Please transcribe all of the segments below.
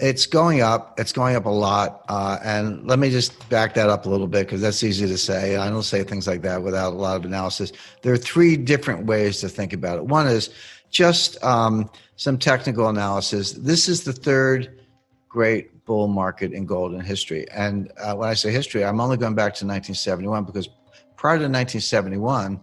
It's going up. It's going up a lot. And let me just back that up a little bit because that's easy to say. I don't say things like that without a lot of analysis. There are three different ways to think about it. One is just some technical analysis. This is the third great bull market in gold in history. And when I say history, I'm only going back to 1971 because prior to 1971,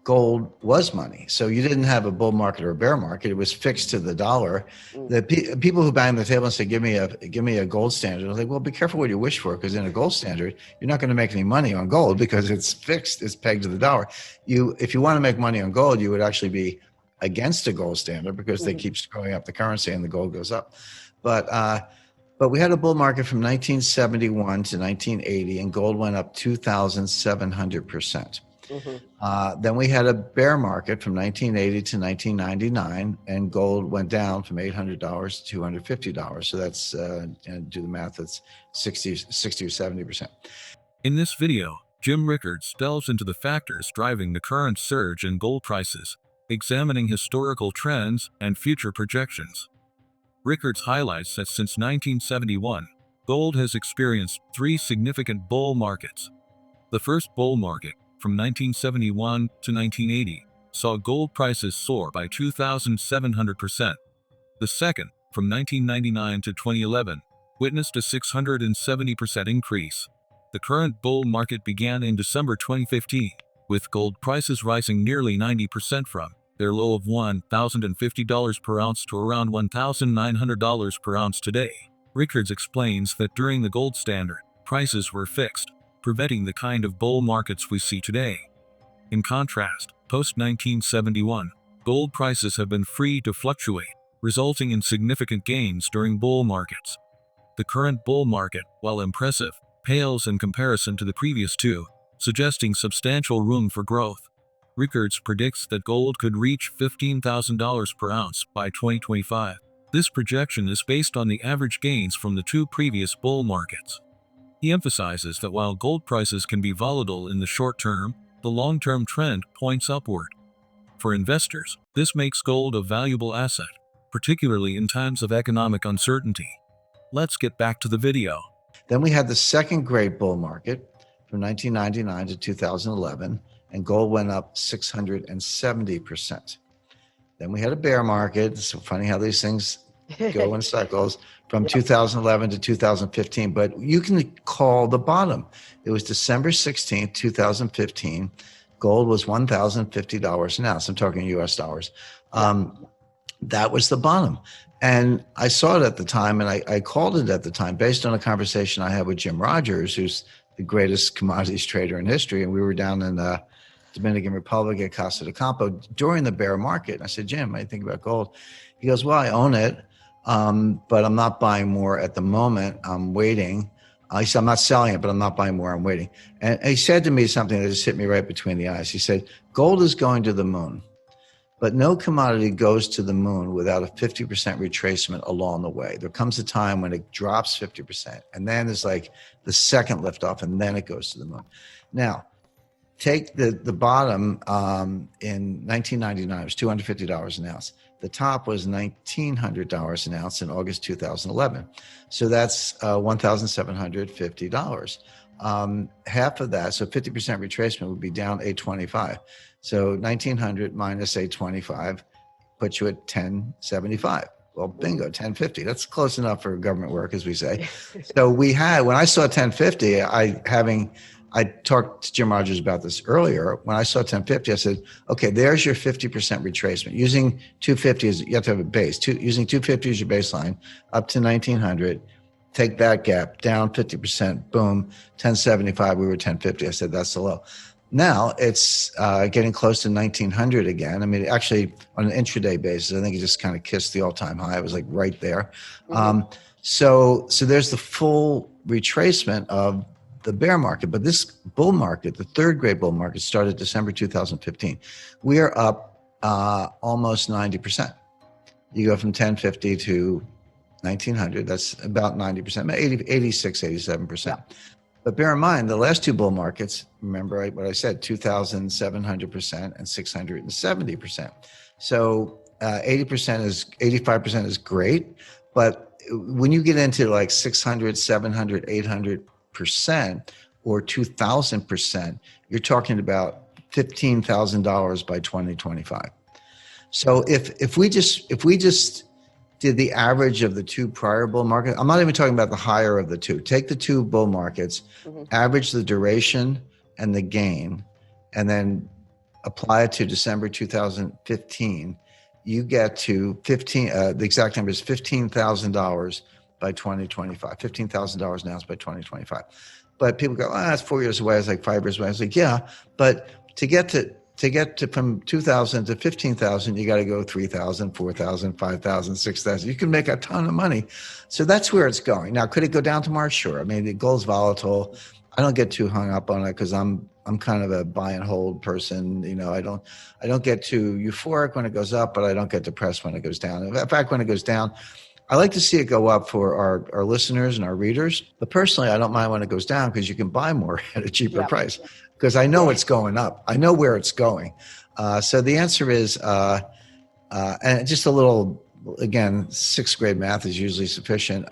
gold was money. So you didn't have a bull market or a bear market. It was fixed to the dollar. The people who bang the table and say, give me a gold standard. I was like, well, be careful what you wish for, because in a gold standard, you're not going to make any money on gold because it's fixed, it's pegged to the dollar. If you want to make money on gold, you would actually be against a gold standard because they keep screwing up the currency and the gold goes up. But we had a bull market from 1971 to 1980 and gold went up 2,700%. Then we had a bear market from 1980 to 1999, and gold went down from $800 to $250. So that's, do the math, that's 60 or 70%. In this video, Jim Rickards delves into the factors driving the current surge in gold prices, examining historical trends and future projections. Rickards highlights that since 1971, gold has experienced three significant bull markets. The first bull market, from 1971 to 1980, saw gold prices soar by 2,700%. The second, from 1999 to 2011, witnessed a 670% increase. The current bull market began in December 2015, with gold prices rising nearly 90% from their low of $1,050 per ounce to around $1,900 per ounce today. Rickards explains that during the gold standard, prices were fixed, preventing the kind of bull markets we see today. In contrast, post-1971, gold prices have been free to fluctuate, resulting in significant gains during bull markets. The current bull market, while impressive, pales in comparison to the previous two, suggesting substantial room for growth. Rickards predicts that gold could reach $15,000 per ounce by 2025. This projection is based on the average gains from the two previous bull markets. He emphasizes that while gold prices can be volatile in the short term, the long-term trend points upward. For investors, this makes gold a valuable asset, particularly in times of economic uncertainty. Let's get back to the video. Then we had the second great bull market from 1999 to 2011, and gold went up 670%. Then we had a bear market. It's so funny how these things go in cycles from 2011 to 2015, but you can call the bottom. It was December 16th, 2015. Gold was $1,050 an ounce. I'm talking US dollars. That was the bottom. And I saw it at the time, and I called it at the time based on a conversation I had with Jim Rogers, who's the greatest commodities trader in history. And we were down in the Dominican Republic at Casa de Campo during the bear market. And I said, Jim, what do you think about gold? He goes, well, I own it, but I'm not buying more at the moment. I'm waiting. He said, I'm not selling it, but I'm not buying more. I'm waiting. And he said to me something that just hit me right between the eyes. He said, gold is going to the moon, but no commodity goes to the moon without a 50% retracement along the way. There comes a time when it drops 50%, and then there's like the second liftoff, and then it goes to the moon. Now, take the bottom in 1999, it was $250 an ounce. The top was $1,900 an ounce in August 2011. So that's $1,750. Half of that, so 50% retracement would be down $825. So 1,900 minus $825 puts you at 1,075. Well, bingo, 1,050. That's close enough for government work, as we say. So we had, when I saw 1,050, I talked to Jim Rogers about this earlier. When I saw 1,050, I said, okay, there's your 50% retracement. Using 250 as, you have to have a base. Using 250 as your baseline, up to 1,900, take that gap, down 50%, boom, 1,075, we were 1,050. I said, that's the low. Now it's getting close to 1,900 again. I mean, actually, on an intraday basis, I think it just kind of kissed the all-time high. It was like right there. So there's the full retracement of the bear market. But this bull market, the third great bull market, started December 2015. We are up almost 90%. You go from 1,050 to 1,900. That's about 90%, 86, 87%. Yeah. But bear in mind, the last two bull markets, remember what I said, 2,700% and 670%. So 85% is great, but when you get into like 600, 700, 800% or 2,000%, you're talking about $15,000 by 2025. So if we just did the average of the two prior bull markets, I'm not even talking about the higher of the two. Take the two bull markets, average the duration and the gain, and then apply it to December 2015. You get to the exact number is $15,000 by 2025. $15,000 now is by 2025. But people go, that's 4 years away. It's like 5 years away. I was like, yeah, but to get to from 2,000 to 15,000, you got to go 3,000, 4,000, 5,000, 6,000. You can make a ton of money. So that's where it's going. Now, could it go down tomorrow? Sure. I mean, the gold's volatile. I don't get too hung up on it because I'm kind of a buy and hold person. You know, I don't get too euphoric when it goes up, but I don't get depressed when it goes down. In fact, when it goes down, I like to see it go up for our listeners and our readers. But personally, I don't mind when it goes down because you can buy more at a cheaper price because I know it's going up. I know where it's going. So the answer is, and just a little, again, sixth grade math is usually sufficient.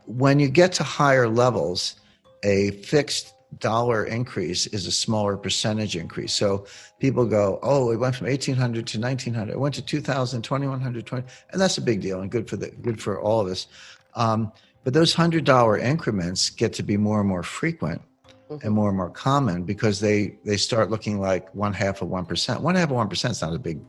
When you get to higher levels, a fixed dollar increase is a smaller percentage increase. So people go, oh, it went from 1,800 to 1,900. It went to 2,000, 2,100, 20, and that's a big deal and good for all of us. But those $100 increments get to be more and more frequent and more common because they start looking like 1/2 of 1%. 1/2 of 1% is not a big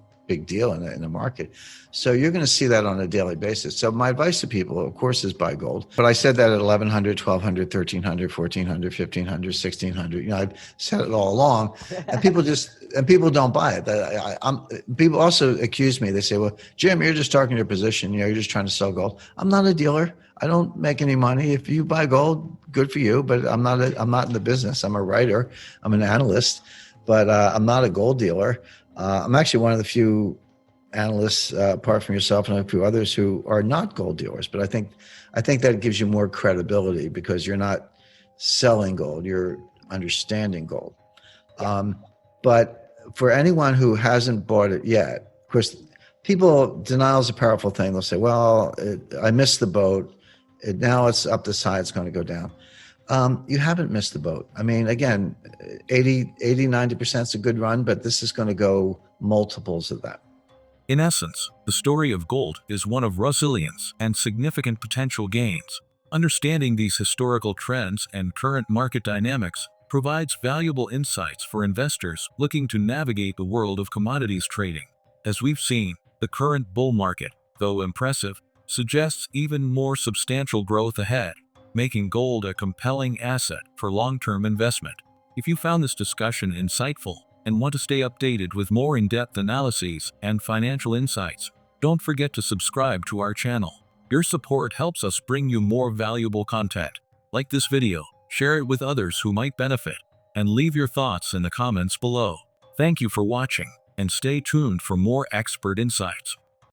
deal in the market. So you're going to see that on a daily basis. So my advice to people, of course, is buy gold. But I said that at 1,100, 1,200, 1,300, 1,400, 1,500, 1,600. You know, I've said it all along, and people don't buy it. People also accuse me. They say, "Well, Jim, you're just talking your position. You know, you're just trying to sell gold." I'm not a dealer. I don't make any money. If you buy gold, good for you. But I'm not in the business. I'm a writer. I'm an analyst, but I'm not a gold dealer. I'm actually one of the few analysts, apart from yourself and a few others, who are not gold dealers. But I think that gives you more credibility because you're not selling gold; you're understanding gold. But for anyone who hasn't bought it yet, of course, denial is a powerful thing. They'll say, "Well, I missed the boat. Now it's up the side. It's going to go down." You haven't missed the boat. I mean, again, 80, 90% is a good run, but this is going to go multiples of that. In essence, the story of gold is one of resilience and significant potential gains. Understanding these historical trends and current market dynamics provides valuable insights for investors looking to navigate the world of commodities trading. As we've seen, the current bull market, though impressive, suggests even more substantial growth ahead, making gold a compelling asset for long-term investment. If you found this discussion insightful and want to stay updated with more in-depth analyses and financial insights, don't forget to subscribe to our channel. Your support helps us bring you more valuable content. Like this video, share it with others who might benefit, and leave your thoughts in the comments below. Thank you for watching, and stay tuned for more expert insights.